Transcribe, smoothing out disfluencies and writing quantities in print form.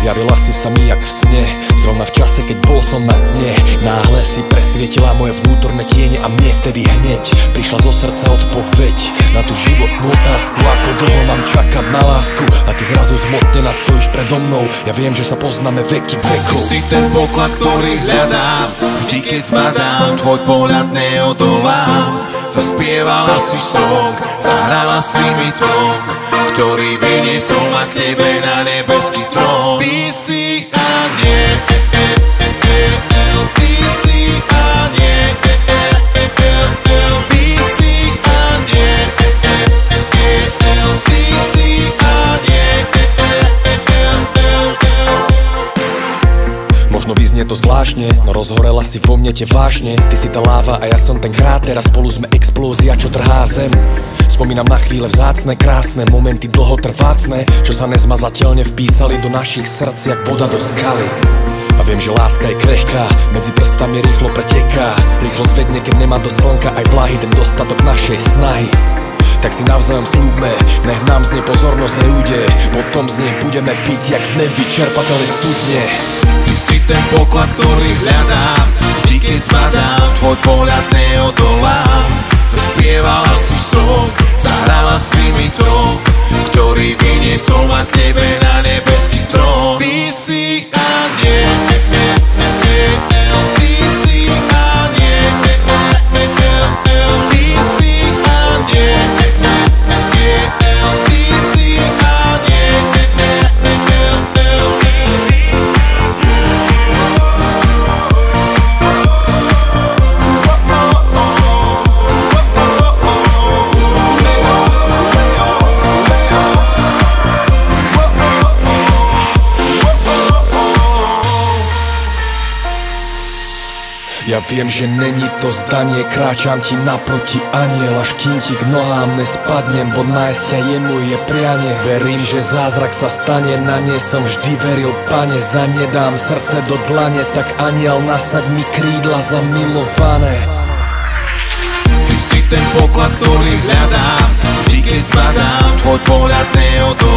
Zjavila si sa mi jak v sne, zrovna v čase, keď bol som na dne. Náhle si presvietila moje vnútorné tiene a mne vtedy hneď prišla zo srdca odpoveď na tú životnú otázku, ako dlho mám čakať na lásku. A ty zrazu zmotnená stojíš predo mnou, ja viem, že sa poznáme veky vekov. Ty si ten poklad, ktorý hľadám, vždy keď zbadám tvoj pohľad neodolám. Zaspievala si song, zahrala si mi tón, ktorý vyniesol ma k tebe na nebeský trón. Ty si aniel, ty si aniel, ty si aniel, ty si aniel. Možno vyznie to zvláštne, no rozhorela si vo mne tie vášne. Ty si tá láva a ja som ten kráter a spolu sme explózia, čo trhá zem. Spomínam na chvíle vzácne, krásne, momenty dlhotrvácne, čo sa nezmazateľne vpísali do našich srdc jak voda do skaly. A viem, že láska je krehká, medzi prstami rýchlo preteká, rýchlo zvedne, keď nemá do slnka aj vlahy ten dostatok našej snahy. Tak si navzájom slúbme, nech nám z nej pozornosť neújde, potom z nej budeme piť jak z nevyčerpateľnej studne. Ty si ten poklad, ktorý hľadám, vždy keď zbadám tvoj pohľad neodolám. Zaspievala si song, zahrala si mi trón, ktorý vyniesol ma k tebe na nebeský trón. Ty si aniel, ty si aniel, ty si aniel, ty si aniel. Ja viem, že není to zdanie, kráčam ti naproti aniel, až kým ti k nohám nespadnem, bo nájsť ťa je moje prianie. Verím, že zázrak sa stane, na ne som vždy veril, pane, za ne dám srdce do dlane, tak aniel, nasaď mi krídla zamilované. Ty si ten poklad, ktorý hľadám, vždy keď zbadám tvoj pohľad neodolám.